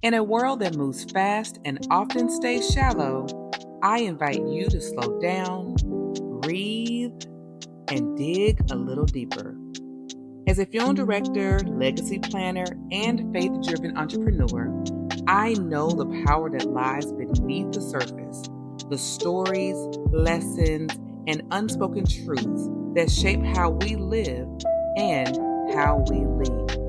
In a world that moves fast and often stays shallow, I invite you to slow down, breathe, and dig a little deeper. As a film director, legacy planner, and faith driven entrepreneur, I know the power that lies beneath the surface, the stories, lessons, and unspoken truths that shape how we live and how we lead.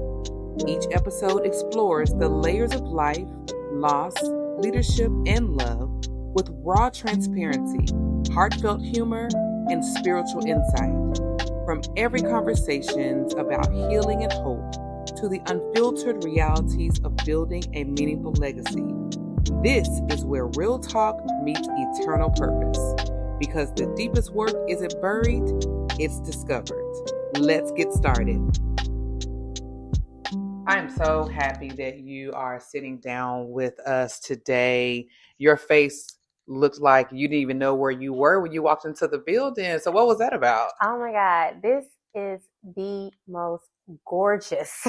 Each episode explores the layers of life, loss, leadership, and love with raw transparency, heartfelt humor, and spiritual insight. From every conversations about healing and hope to the unfiltered realities of building a meaningful legacy. This is where real talk meets eternal purpose. Because the deepest work isn't buried, it's discovered. Let's get started. I'm so happy that you are sitting down with us today. Your face looked like you didn't even know where you were when you walked into the building. So what was that about? Oh my God, this is the most gorgeous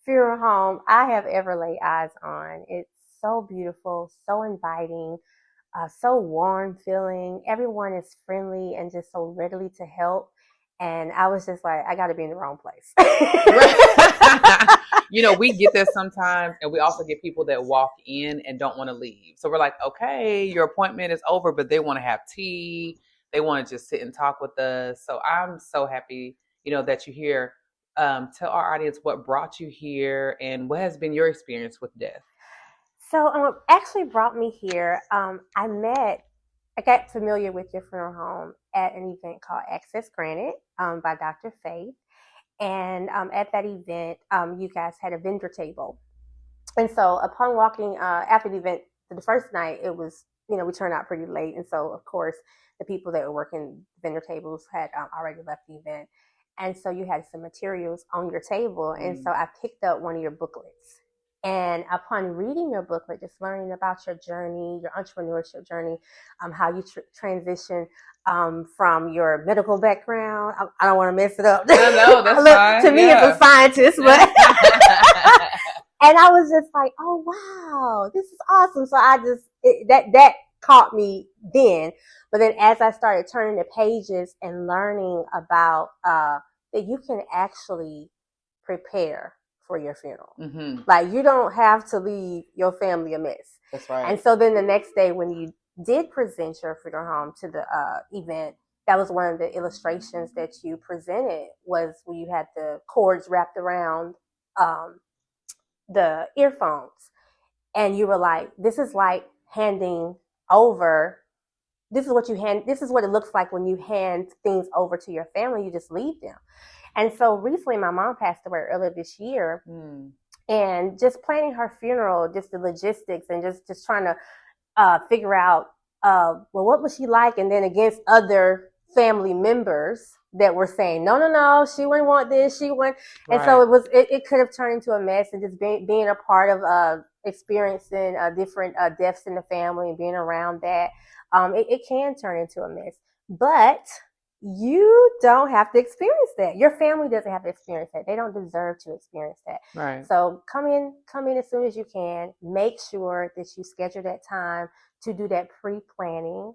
funeral home I have ever laid eyes on. It's so beautiful, so inviting, so warm feeling. Everyone is friendly and just so readily to help. And I was just like, I got to be in the wrong place. We get that sometimes, and we also get people that walk in and don't want to leave. So we're like, okay, your appointment is over, but they want to have tea. They want to just sit and talk with us. So I'm so happy, that you're here. Tell our audience what brought you here and what has been your experience with death. So actually brought me here. I got familiar with your funeral home at an event called Access Granted by Dr. Faith. And at that event, you guys had a vendor table. And so upon walking after the event, the first night, it was, we turned out pretty late. And so, of course, the people that were working vendor tables had already left the event. And so you had some materials on your table. And so I picked up one of your booklets. And upon reading your booklet, just learning about your journey, your entrepreneurship journey, how you transition from your medical background. I don't want to mess it up. No, that's fine. To me, as a scientist, but and I was just like, oh wow, this is awesome. So that caught me then. But then as I started turning the pages and learning about that you can actually prepare for your funeral. Mm-hmm. Like you don't have to leave your family a mess. That's right. And so then the next day when you did present your funeral home to the event, that was one of the illustrations that you presented was when you had the cords wrapped around the earphones. And you were like, this is like handing over. This is what it looks like when you hand things over to your family. You just leave them. And so recently my mom passed away earlier this year. And just planning her funeral, just the logistics and just trying to figure out, what was she like? And then against other family members that were saying, no, she wouldn't want this, she wouldn't. Right. And so it could have turned into a mess, and just being a part of experiencing different deaths in the family and being around that, it can turn into a mess. But you don't have to experience that. Your family doesn't have to experience that. They don't deserve to experience that. Right. So come in as soon as you can. Make sure that you schedule that time to do that pre-planning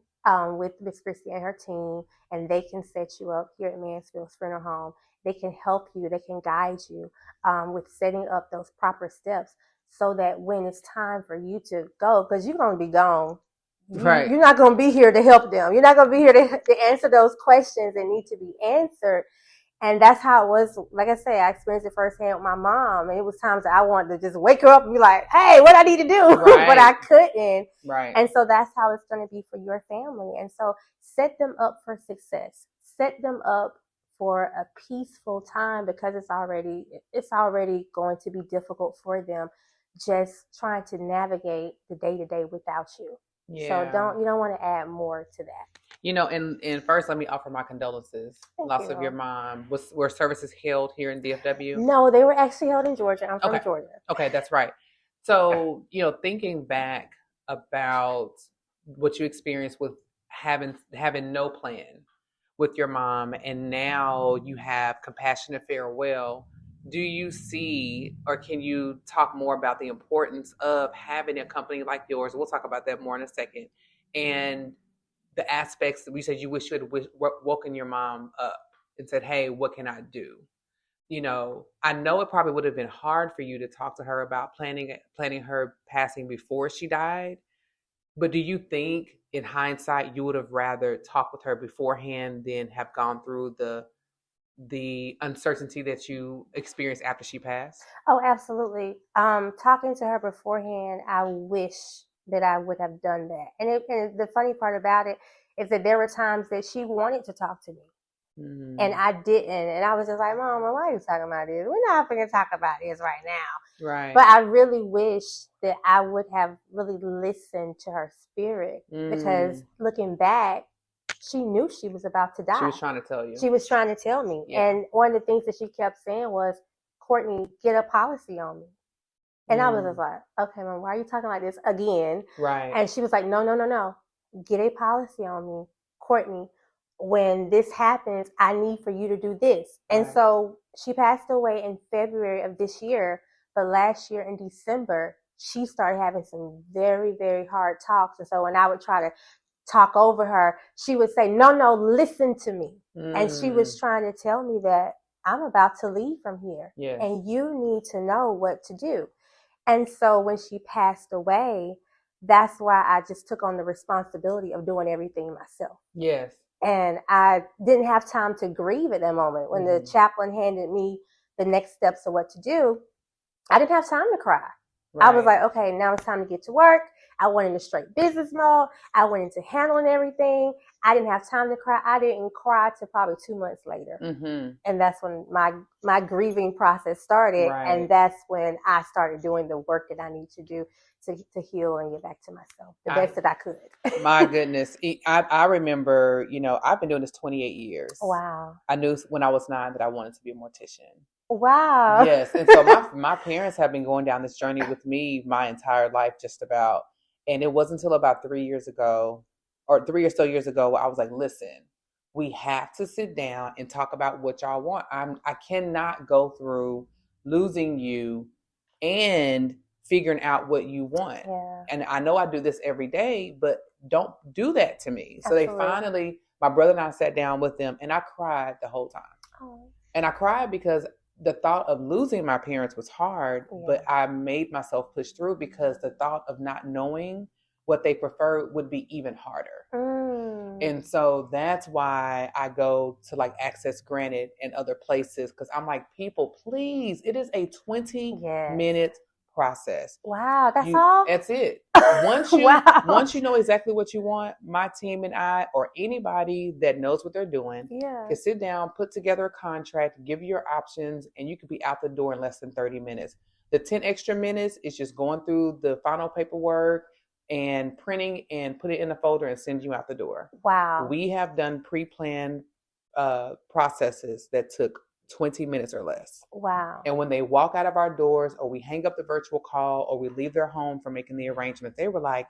with Miss Christie and her team, and they can set you up here at Mansfield's Funeral Home. They can help you. They can guide you with setting up those proper steps so that when it's time for you to go, because you're going to be gone. Right. You're not going to be here to help them. You're not going to be here to answer those questions that need to be answered. And that's how it was. Like I say, I experienced it firsthand with my mom. And it was times that I wanted to just wake her up and be like, hey, what I need to do? Right. But I couldn't. Right. And so that's how it's going to be for your family. And so set them up for success. Set them up for a peaceful time, because it's already going to be difficult for them just trying to navigate the day-to-day without you. Yeah. So you don't want to add more to that. And first, let me offer my condolences. Loss of your mom. Were services held here in DFW? No, they were actually held in Georgia. I'm from Georgia. Okay, that's right. So, thinking back about what you experienced with having no plan with your mom, and now you have compassionate farewell. do you see, or can you talk more about the importance of having a company like yours? We'll talk about that more in a second. And the aspects that we said you wish you had woken your mom up and said, hey, what can I do? I know it probably would have been hard for you to talk to her about planning her passing before she died. But do you think in hindsight you would have rather talked with her beforehand than have gone through the uncertainty that you experienced after she passed? Oh, absolutely. Talking to her beforehand, I wish that I would have done that. And the funny part about it is that there were times that she wanted to talk to me. And I didn't. And I was just like, Mama, why are you talking about this? We're not going to talk about this right now. Right. But I really wish that I would have really listened to her spirit. Because looking back, she knew she was about to die. She was trying to tell you. She was trying to tell me. Yeah. And one of the things that she kept saying was, Courtney, get a policy on me. And I was just like, okay, Mom, why are you talking like this again? Right. And she was like, no. Get a policy on me. Courtney, when this happens, I need for you to do this. And so she passed away in February of this year. But last year in December, she started having some very, very hard talks. And so when I would try to talk over her, she would say, no, listen to me. And she was trying to tell me that I'm about to leave from here. Yes. And you need to know what to do. And so when she passed away, that's why I just took on the responsibility of doing everything myself. Yes. And I didn't have time to grieve at that moment. When the chaplain handed me the next steps of what to do, I didn't have time to cry. Right. I was like, okay, now it's time to get to work. I went into straight business mode. I went into handling everything. I didn't have time to cry. I didn't cry till probably 2 months later. And that's when my grieving process started. Right. And that's when I started doing the work that I need to do to heal and get back to myself the best that I could. My goodness. I remember, I've been doing this 28 years. Wow. I knew when I was 9 that I wanted to be a mortician. Wow. Yes. And so my parents have been going down this journey with me my entire life, just about. And it wasn't until about 3 years ago, or 3 or so years ago, I was like, listen, we have to sit down and talk about what y'all want. I cannot go through losing you and figuring out what you want. Yeah. And I know I do this every day, but don't do that to me. Absolutely. So they finally, my brother and I sat down with them, and I cried the whole time. Oh. And I cried because the thought of losing my parents was hard, but I made myself push through because the thought of not knowing what they prefer would be even harder. And so that's why I go to like Access Granted and other places, because I'm like, people, please, it is a 20-minute process. Wow, that's all? That's it. Once you know exactly what you want, my team and I, or anybody that knows what they're doing, can sit down, put together a contract, give you your options, and you could be out the door in less than 30 minutes. The 10 extra minutes is just going through the final paperwork and printing and put it in a folder and send you out the door. Wow. We have done pre-planned processes that took 20 minutes or less. Wow. And when they walk out of our doors, or we hang up the virtual call, or we leave their home for making the arrangement, they were like,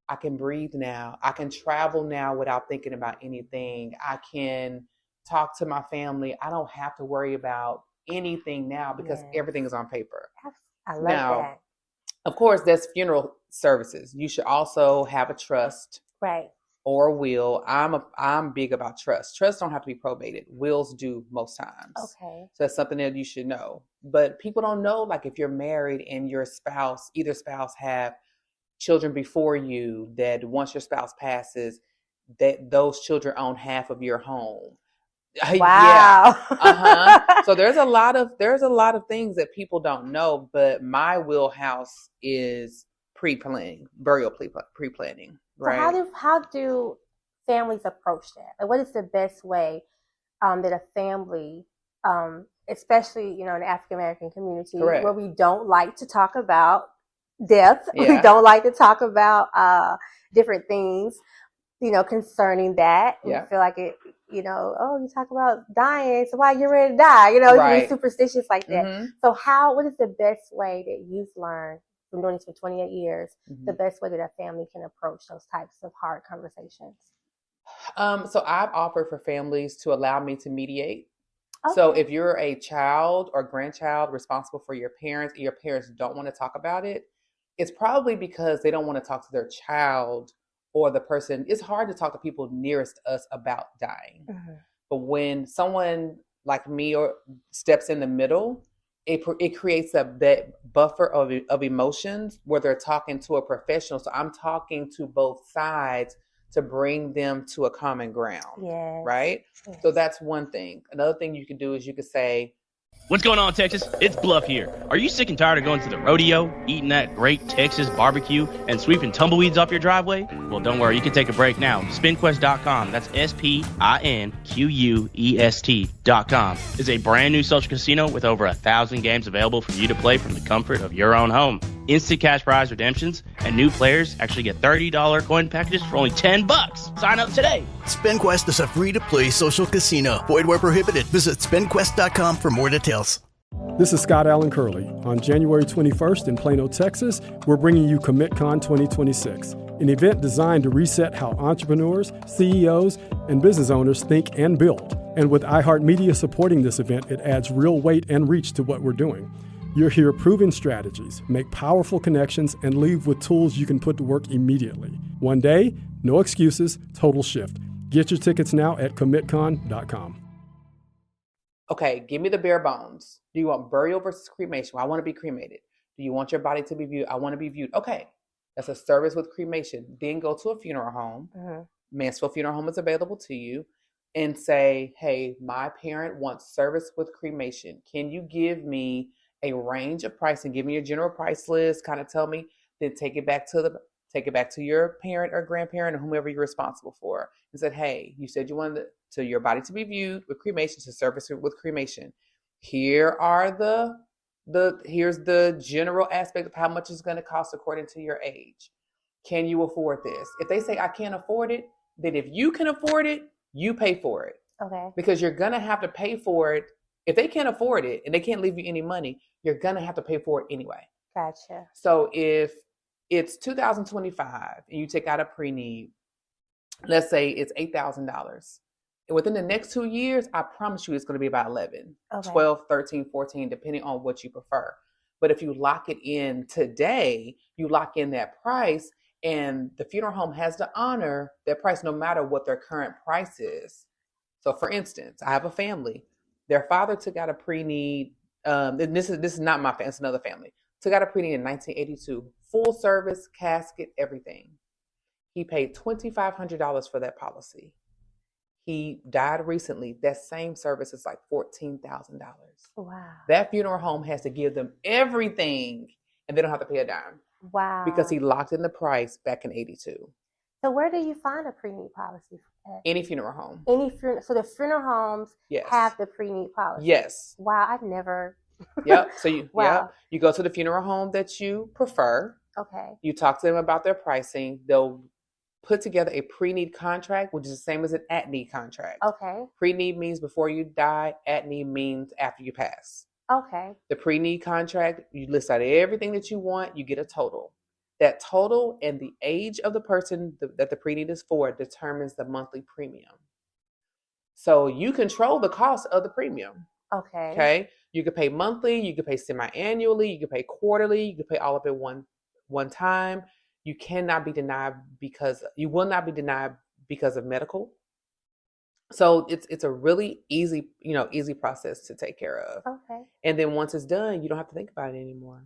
I can breathe now. I can travel now without thinking about anything. I can talk to my family. I don't have to worry about anything now because everything is on paper. I love that. Of course, there's funeral services. You should also have a trust. Right. Or will. I'm big about trust. Trusts don't have to be probated. Wills do most times. Okay. So that's something that you should know. But people don't know, like, if you're married and your spouse, either spouse have children before you, that once your spouse passes, that those children own half of your home. Wow. Yeah. So there's a lot of things that people don't know, but my wheelhouse is pre-planning, burial pre-planning. Right. So how do families approach that? Like, what is the best way that a family, especially in the African American community, Correct. where we don't like to talk about death, we don't like to talk about different things, concerning that. We feel like it, you talk about dying, so why you're ready to die? Right. Be superstitious like that. Mm-hmm. So what is the best way that you've learned from doing this for 28 years, the best way that a family can approach those types of hard conversations? So I've offered for families to allow me to mediate. So Okay. if you're a child or grandchild responsible for your parents and your parents don't want to talk about it, it's probably because they don't want to talk to their child or the person. It's hard to talk to people nearest us about dying. Mm-hmm. But when someone like me or steps in the middle, it creates that buffer of emotions where they're talking to a professional. So I'm talking to both sides to bring them to a common ground, Yes. right? Yes. So that's one thing. Another thing you can do is you could say, What's going on, Texas? It's Bluff here. Are you sick and tired of going to the rodeo, eating that great Texas barbecue, and sweeping tumbleweeds off your driveway? Well, don't worry, you can take a break now. SpinQuest.com, that's SPINQUEST.com, is a brand new social casino with over 1,000 games available for you to play from the comfort of your own home. Instant cash prize redemptions, and new players actually get $30 coin packages for only $10. Sign up today. SpinQuest is a free-to-play social casino. Void where prohibited. Visit SpinQuest.com for more details. This is Scott Allen Curley. On January 21st in Plano, Texas, we're bringing you CommitCon 2026, an event designed to reset how entrepreneurs, CEOs, and business owners think and build. And with iHeartMedia supporting this event, it adds real weight and reach to what we're doing. You'll hear proven strategies, make powerful connections, and leave with tools you can put to work immediately. One day, no excuses, total shift. Get your tickets now at commitcon.com. okay, give me the bare bones. Do you want burial versus cremation? Well, I want to be cremated. Do you want your body to be viewed? I want to be viewed. Okay, that's a service with cremation. Then go to a funeral home. Mm-hmm. Mansfield Funeral Home is available to you, and say, hey, my parent wants service with cremation. Can you give me a range of pricing? Give me a general price list, kind of tell me, then take it back to your parent or grandparent or whomever you're responsible for, and said, hey, you said you wanted your body to be viewed with cremation, to service with cremation. Here are here's the general aspect of how much it's going to cost according to your age. Can you afford this? If they say I can't afford it, then if you can afford it, you pay for it. Okay. Because you're going to have to pay for it. If they can't afford it and they can't leave you any money, you're going to have to pay for it anyway. Gotcha. So if it's 2025 and you take out a pre-need, let's say it's $8,000. Within the next 2 years, I promise you it's going to be about 11, Okay. 12, 13, 14, depending on what you prefer. But if you lock it in today, you lock in that price, and the funeral home has to honor that price no matter what their current price is. So for instance, I have a family. Their father took out a pre-need. And this is not my family, it's another family. Took out a pre-need in 1982. Full service, casket, everything. He paid $2,500 for that policy. He died recently. That same service is like $14,000. Wow. That funeral home has to give them everything, and they don't have to pay a dime. Wow. Because he locked in the price back in 82. So where do you find a pre-need policy at? Any funeral home. So the funeral homes Yes. have the pre-need policy? Yes. Wow, I've never. Yep. So you Wow. you go to the funeral home that you prefer. Okay. You talk to them about their pricing. They'll put together a pre-need contract, which is the same as an at-need contract. Okay. Pre-need means before you die. At-need means after you pass. Okay. The pre-need contract, you list out everything that you want. You get a total. That total and the age of the person that the pre-need is for determines the monthly premium. So you control the cost of the premium. Okay. Okay. You could pay monthly. You could pay semi-annually. You could pay quarterly. You could pay all of it one time. You cannot be denied you will not be denied because of medical. So it's a really easy process to take care of. Okay. And then once it's done, you don't have to think about it anymore.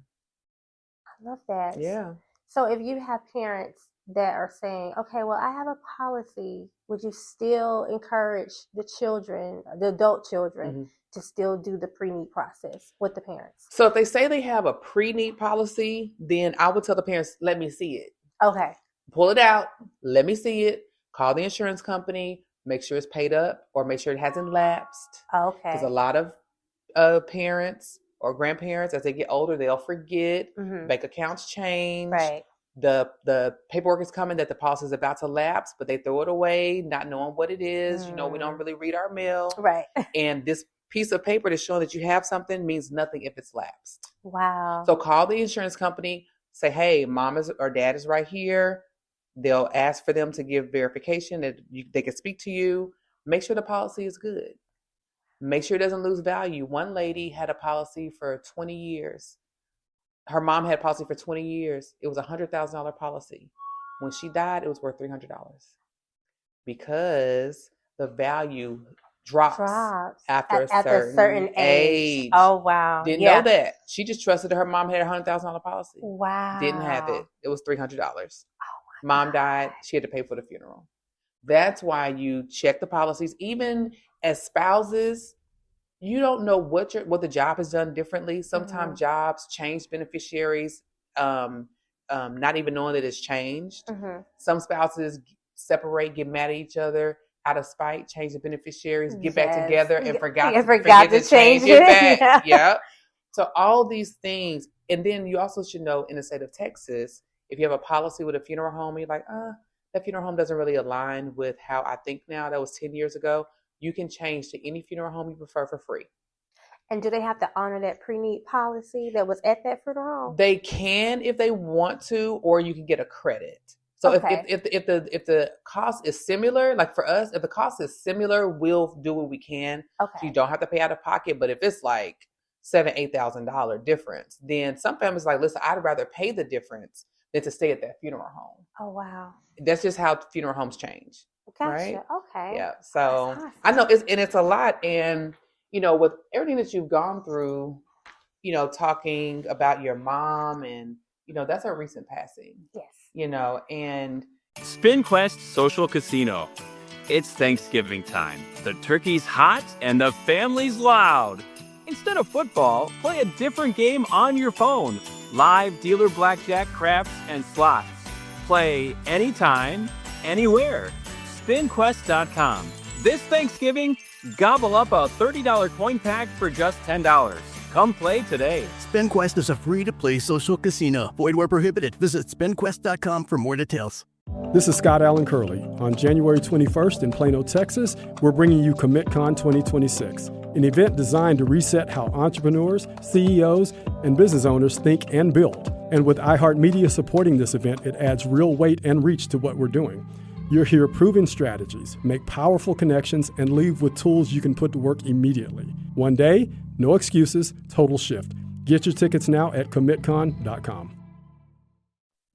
I love that. Yeah. So if you have parents that are saying, okay, well, I have a policy, would you still encourage the adult children, to still do the pre-need process with the parents? So if they say they have a pre-need policy, then I would tell the parents, let me see it. Okay. Pull it out. Let me see it. Call the insurance company. Make sure it's paid up, or make sure it hasn't lapsed. Okay. Because a lot of parents or grandparents, as they get older, they'll forget. Bank accounts change. Right. The paperwork is coming that the policy is about to lapse, but they throw it away, not knowing what it is. We don't really read our mail. Right. And this piece of paper to show that you have something means nothing if it's lapsed. Wow. So call the insurance company, say, hey, mom or dad is right here. They'll ask for them to give verification that they can speak to you. Make sure the policy is good. Make sure it doesn't lose value. One lady had a policy for 20 years. Her mom had a policy for 20 years. It was a $100,000 policy. When she died, it was worth $300 because the value drops after a certain age. Oh, wow. Didn't know that. She just trusted that her mom had a $100,000 policy. Wow. Didn't have it. It was $300. Oh, mom died. She had to pay for the funeral. That's why you check the policies. Even as spouses, you don't know what the job has done differently. Sometimes jobs change beneficiaries, not even knowing that it's changed. Some spouses separate, get mad at each other out of spite, change the beneficiaries, get back together, and forgot to change it back. Yeah. So all these things. And then you also should know, in the state of Texas, if you have a policy with a funeral home, you're like, that funeral home doesn't really align with how I think now. That was 10 years ago. You can change to any funeral home you prefer for free. And do they have to honor that pre-need policy that was at that funeral home? They can if they want to, or you can get a credit. So if the cost is similar, like for us, if the cost is similar, we'll do what we can. Okay. So you don't have to pay out of pocket. But if it's like $7,000-$8,000 difference, then some families are like, listen, I'd rather pay the difference than to stay at that funeral home. Oh, wow. That's just how funeral homes change. Gotcha. Right? Okay. Yeah. So awesome. I know it's a lot. And, with everything that you've gone through, talking about your mom and, that's a recent passing. Yes. And SpinQuest Social Casino. It's Thanksgiving time. The turkey's hot and the family's loud. Instead of football, play a different game on your phone. Live dealer blackjack, craps, and slots. Play anytime, anywhere. SpinQuest.com. This Thanksgiving, gobble up a $30 coin pack for just $10. Come play today. SpinQuest is a free-to-play social casino. Void where prohibited. Visit SpinQuest.com for more details. This is Scott Allen Curley. On January 21st in Plano, Texas, we're bringing you CommitCon 2026, an event designed to reset how entrepreneurs, CEOs, and business owners think and build. And with iHeartMedia supporting this event, it adds real weight and reach to what we're doing. You'll hear proven strategies, make powerful connections, and leave with tools you can put to work immediately. One day, no excuses, total shift. Get your tickets now at commitcon.com.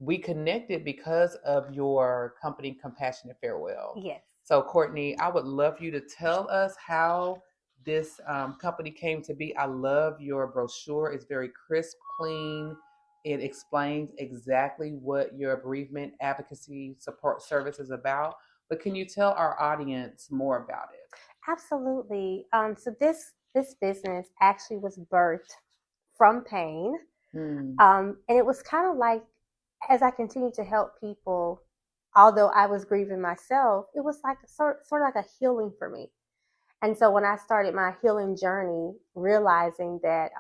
We connected because of your company, Compassionate Farewell. Yes. So, Courtney, I would love you to tell us how this company came to be. I love your brochure. It's very crisp, clean. It explains exactly what your bereavement advocacy support service is about. But can you tell our audience more about it? Absolutely. So this business actually was birthed from pain. And it was kind of like, as I continued to help people, although I was grieving myself, it was like sort of like a healing for me. And so when I started my healing journey, realizing that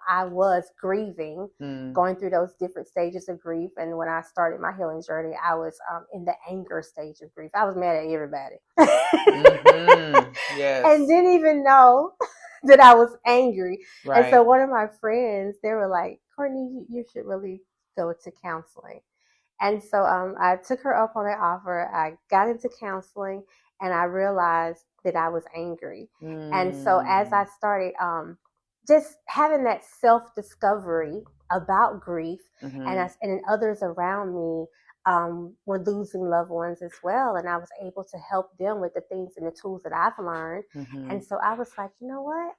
I was grieving, going through those different stages of grief. And when I started my healing journey, I was in the anger stage of grief. I was mad at everybody. Yes. And didn't even know that I was angry. Right. And so one of my friends, they were like, Courtney, you should really go to counseling. And so I took her up on that offer. I got into counseling and I realized that I was angry. And so as I started just having that self-discovery about grief and others around me were losing loved ones as well. And I was able to help them with the things and the tools that I've learned. And so I was like, you know what?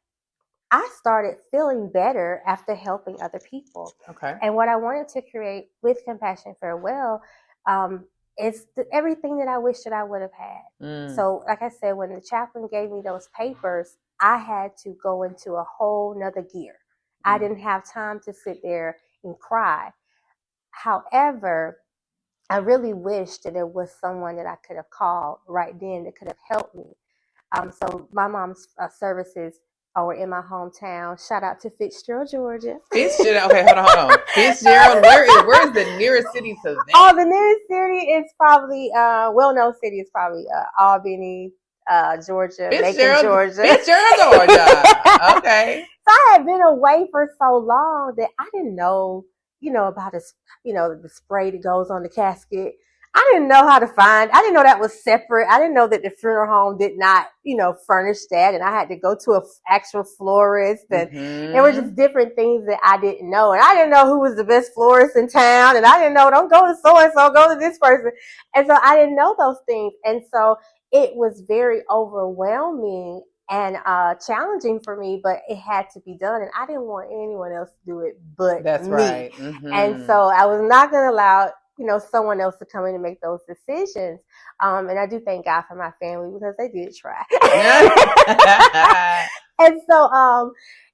I started feeling better after helping other people. Okay. And what I wanted to create with Compassion Farewell is everything that I wish that I would have had. So like I said, when the chaplain gave me those papers, I had to go into a whole nother gear. I didn't have time to sit there and cry. However, I really wished that there was someone that I could have called right then that could have helped me. So my mom's services are in my hometown. Shout out to Fitzgerald, Georgia. Fitzgerald. Okay, hold on. Fitzgerald. Where is the nearest city to that? Oh, the nearest city is probably well-known city is probably Albany, Georgia, Macon, Georgia. Fitzgerald, Georgia. Okay. So I had been away for so long that I didn't know, about this, the spray that goes on the casket. I didn't know how to find. I didn't know that was separate. I didn't know that the funeral home did not, furnish that, and I had to go to an actual florist, and there were just different things that I didn't know, and I didn't know who was the best florist in town, and I didn't know don't go to so and so, go to this person, and so I didn't know those things, and so it was very overwhelming and challenging for me, but it had to be done, and I didn't want anyone else to do it but me. Right. And so I was not going to allow someone else to come in and make those decisions. And I do thank God for my family because they did try. and so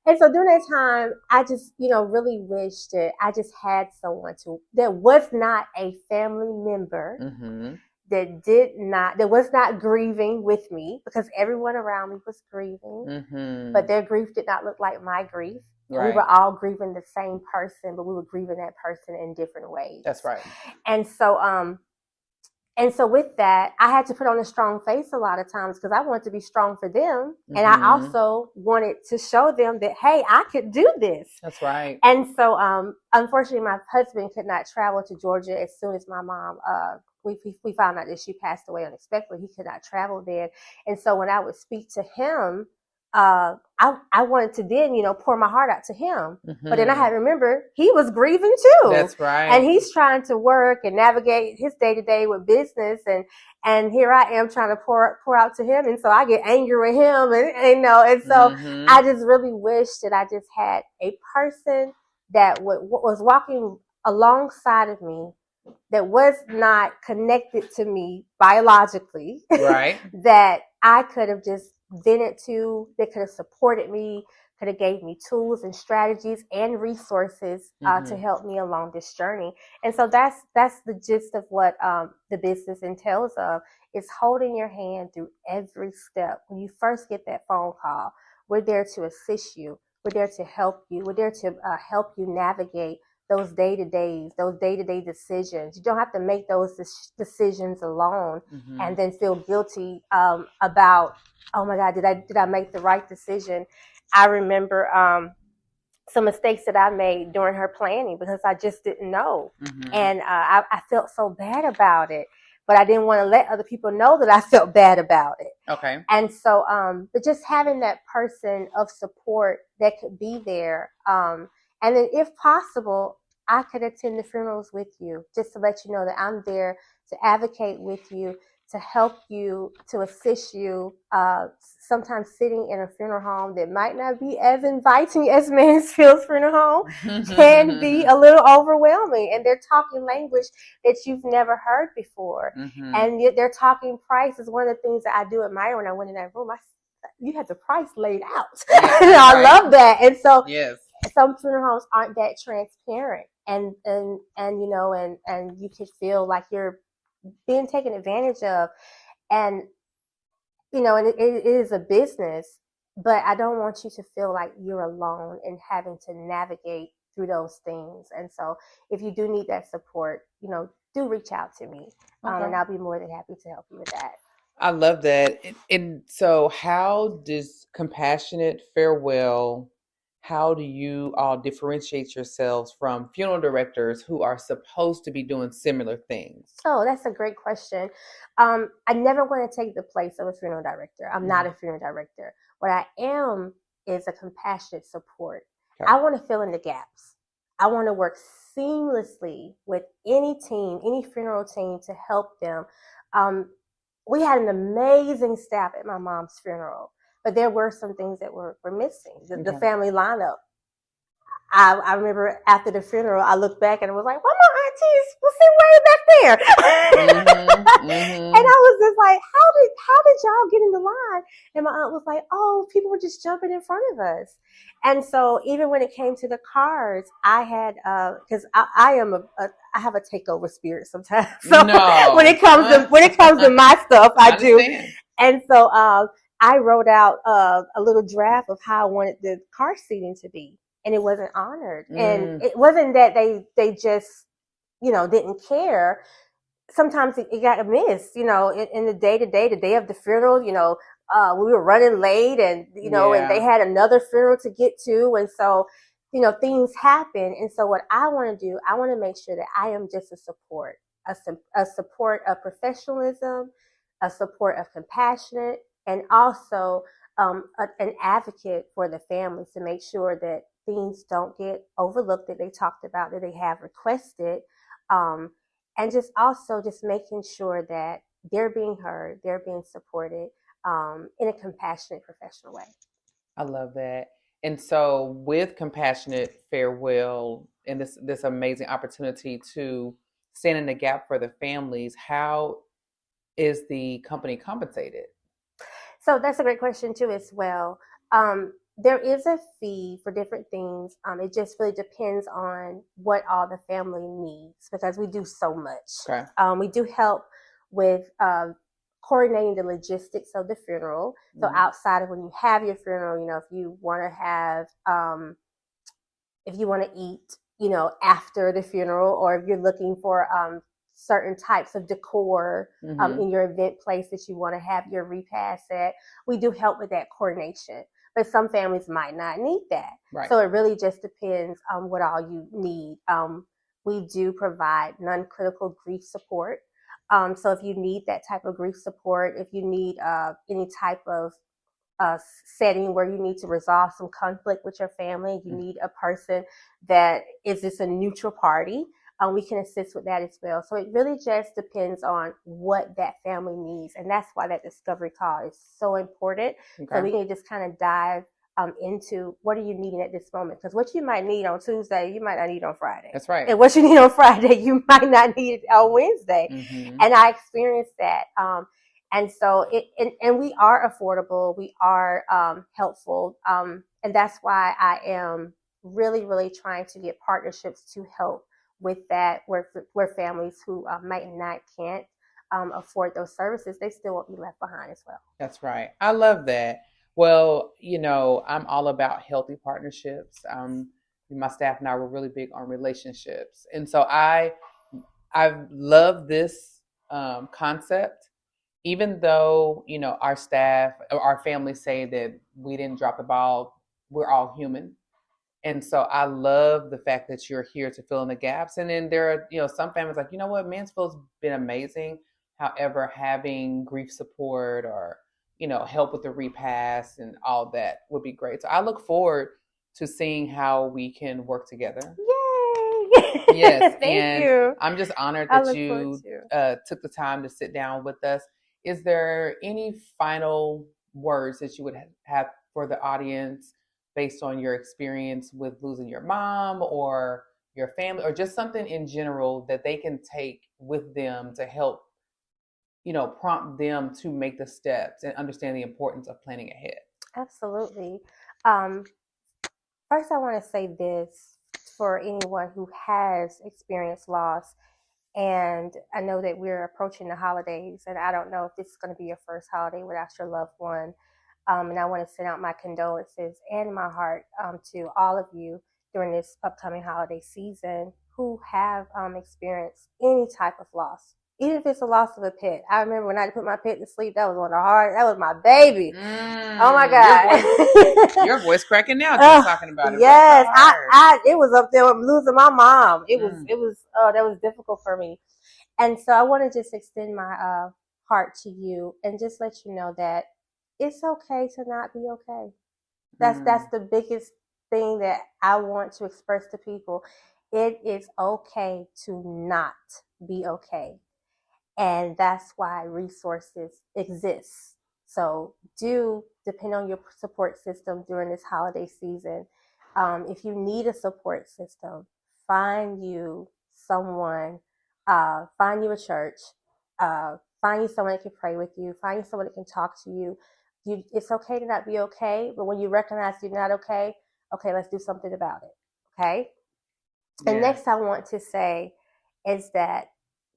during that time, I just really wished that I just had someone that was not a family member. That was not grieving with me, because everyone around me was grieving, but their grief did not look like my grief. Right. We were all grieving the same person, but we were grieving that person in different ways. That's right. And so with that, I had to put on a strong face a lot of times because I wanted to be strong for them. And I also wanted to show them that, hey, I could do this. That's right. And so, unfortunately, my husband could not travel to Georgia as soon as my mom, we found out that she passed away unexpectedly. He could not travel then. And so when I would speak to him, I wanted to then, pour my heart out to him. But then I had to remember he was grieving too. That's right. And he's trying to work and navigate his day to day with business. And here I am trying to pour out to him. And so I get angry with him and so I just really wish that I just had a person that was walking alongside of me, that was not connected to me biologically, right? That I could have just vented to, that could have supported me, could have gave me tools and strategies and resources to help me along this journey. And so that's the gist of what the business entails of, is holding your hand through every step. When you first get that phone call, we're there to assist you. We're there to help you. We're there to help you navigate those day-to-day decisions. You don't have to make those decisions alone and then feel guilty about, oh my God, did I make the right decision? I remember some mistakes that I made during her planning because I just didn't know. And I felt so bad about it, but I didn't want to let other people know that I felt bad about it. Okay. And so, but just having that person of support that could be there, and then if possible, I could attend the funerals with you, just to let you know that I'm there to advocate with you, to help you, to assist you. Sometimes sitting in a funeral home that might not be as inviting as Mansfield's funeral home can be a little overwhelming. And they're talking language that you've never heard before. And yet they're talking prices. One of the things that I do admire when I went in that room, you had the price laid out. I love that. And so some funeral homes aren't that transparent, and you could feel like you're being taken advantage of, and and it is a business, but I don't want you to feel like you're alone in having to navigate through those things. And so if you do need that support, do reach out to me, and I'll be more than happy to help you with that. I love that. And so how does Compassionate Farewell, how do you all differentiate yourselves from funeral directors who are supposed to be doing similar things? Oh, that's a great question. I never want to take the place of a funeral director. I'm not a funeral director. What I am is a compassionate support. Okay. I want to fill in the gaps. I want to work seamlessly with any team, any funeral team, to help them. We had an amazing staff at my mom's funeral, but there were some things that were missing. The family lineup. I remember after the funeral, I looked back and I was like, well, my aunties was sitting way back there. And I was just like, how did y'all get in the line? And my aunt was like, oh, people were just jumping in front of us. And so even when it came to the cards, I had, because I have a takeover spirit sometimes. So when it comes to my stuff, I do. And so I wrote out a little draft of how I wanted the car seating to be. And it wasn't honored. And it wasn't that they just, didn't care. Sometimes it got missed, in the day-to-day, the day of the funeral, we were running late and, and they had another funeral to get to. And so, things happen. And so what I want to do, I want to make sure that I am just a support. a support of professionalism, a support of compassionate, and also an advocate for the families to make sure that things don't get overlooked that they talked about, that they have requested, and just also just making sure that they're being heard, they're being supported in a compassionate, professional way. I love that. And so with Compassionate Farewell and this amazing opportunity to stand in the gap for the families, how is the company compensated? So that's a great question too as well. There is a fee for different things. It just really depends on what all the family needs because we do so much. Okay. We do help with coordinating the logistics of the funeral. So outside of when you have your funeral, if you want to have, if you want to eat, after the funeral, or if you're looking for certain types of decor in your event place that you want to have your repast at, we do help with that coordination. But some families might not need that. Right. So it really just depends on what all you need. We do provide non-critical grief support. So if you need that type of grief support, if you need any type of setting where you need to resolve some conflict with your family, you need a person that is just a neutral party, we can assist with that as well. So it really just depends on what that family needs. And that's why that discovery call is so important. Okay. So we can just kind of dive into what are you needing at this moment? Because what you might need on Tuesday, you might not need on Friday. That's right. And what you need on Friday, you might not need on Wednesday. And I experienced that. And so and we are affordable. We are helpful. And that's why I am really, really trying to get partnerships to help with that, where families who can't afford those services, they still won't be left behind as well. That's right. I love that. Well, I'm all about healthy partnerships. My staff and I were really big on relationships. And so I love this concept, even though, our staff or our families say that we didn't drop the ball. We're all human. And so I love the fact that you're here to fill in the gaps. And then there are, some families like, Mansfield's been amazing. However, having grief support or, help with the repast and all that would be great. So I look forward to seeing how we can work together. Yay! Yes. Thank you. I'm just honored that you took the time to sit down with us. Is there any final words that you would have for the audience based on your experience with losing your mom or your family, or just something in general that they can take with them to help, prompt them to make the steps and understand the importance of planning ahead? Absolutely. First, I want to say this for anyone who has experienced loss. And I know that we're approaching the holidays, and I don't know if this is going to be your first holiday without your loved one. And I want to send out my condolences and my heart to all of you during this upcoming holiday season who have experienced any type of loss, even if it's a loss of a pet. I remember when I put my pet to sleep, that was one of the hard. That was my baby. Oh my God! Your voice cracking now just talking about it. Yes, it was up there with losing my mom. It was that was difficult for me, and so I want to just extend my heart to you and just let you know that it's okay to not be okay. That's the biggest thing that I want to express to people. It is okay to not be okay. And that's why resources exist. So depend on your support system during this holiday season. If you need a support system, find you someone, find you a church, find you someone that can pray with you, find you someone that can talk to you. It's okay to not be okay, but when you recognize you're not okay, let's do something about it, okay? Yeah. And next I want to say is that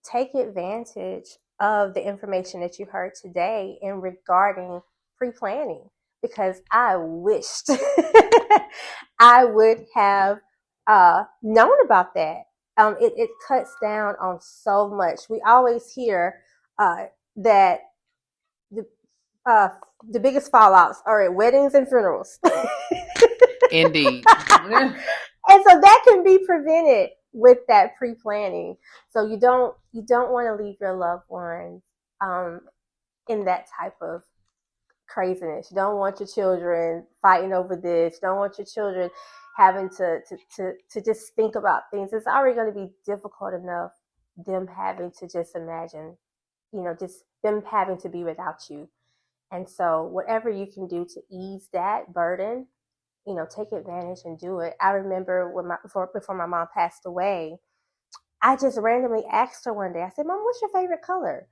take advantage of the information that you heard today in regarding pre-planning, because I wished I would have known about that. It cuts down on so much. We always hear that the biggest fallouts are at weddings and funerals. Indeed. And so that can be prevented with that pre-planning. So you don't want to leave your loved ones in that type of craziness. You don't want your children fighting over this. You don't want your children having to just think about things. It's already going to be difficult enough, them having to just imagine, just them having to be without you. And so whatever you can do to ease that burden, take advantage and do it. I remember before my mom passed away, I just randomly asked her one day, I said, Mom, what's your favorite color?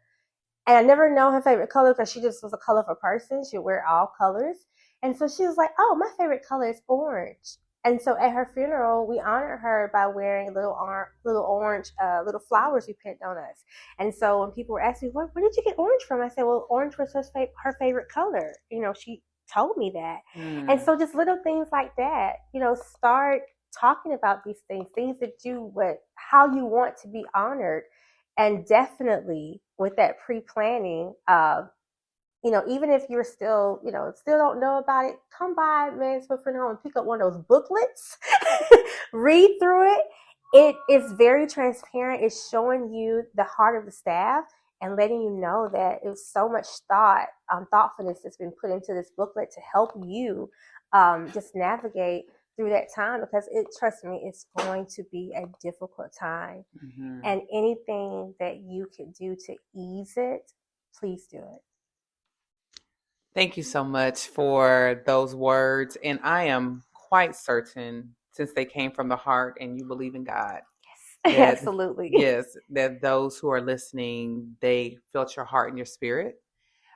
And I never know her favorite color because she just was a colorful person. She'd wear all colors. And so she was like, oh, my favorite color is orange. And so at her funeral, we honored her by wearing little orange little flowers we pinned on us. And so when people were asking me, where did you get orange from? I said, well, orange was her favorite color. She told me that. And so just little things like that, start talking about these things that how you want to be honored. And definitely with that pre-planning, even if you're still don't know about it, come by Mansfield Friend Home and pick up one of those booklets, read through it. It is very transparent. It's showing you the heart of the staff and letting you know that it was so much thoughtfulness that's been put into this booklet to help you just navigate through that time, because trust me, it's going to be a difficult time. Mm-hmm. And anything that you could do to ease it, please do it. Thank you so much for those words. And I am quite certain, since they came from the heart and you believe in God. Yes, absolutely. Yes, that those who are listening, they felt your heart and your spirit.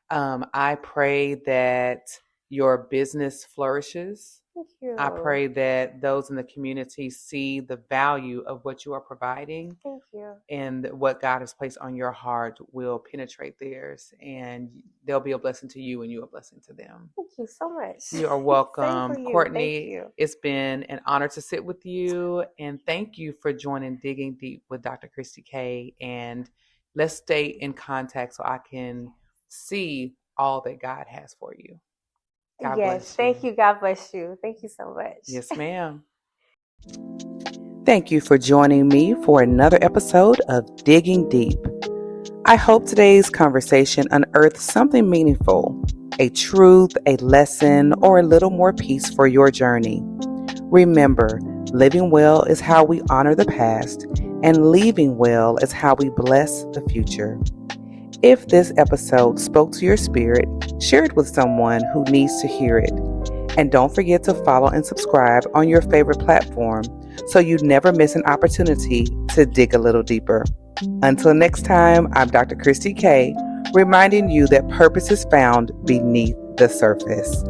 I pray that your business flourishes. Thank you. I pray that those in the community see the value of what you are providing. Thank you. And what God has placed on your heart will penetrate theirs, and they'll be a blessing to you and you a blessing to them. Thank you so much. You are welcome. Same for you. Courtney, thank you. It's been an honor to sit with you, and thank you for joining Digging Deep with Dr. Christie K. And let's stay in contact so I can see all that God has for you. God bless you. Thank you. God bless you. Thank you so much. Yes, ma'am. Thank you for joining me for another episode of Digging Deep. I hope today's conversation unearthed something meaningful, a truth, a lesson, or a little more peace for your journey. Remember, living well is how we honor the past, and leaving well is how we bless the future. If this episode spoke to your spirit, share it with someone who needs to hear it. And don't forget to follow and subscribe on your favorite platform so you never miss an opportunity to dig a little deeper. Until next time, I'm Dr. Christie K, reminding you that purpose is found beneath the surface.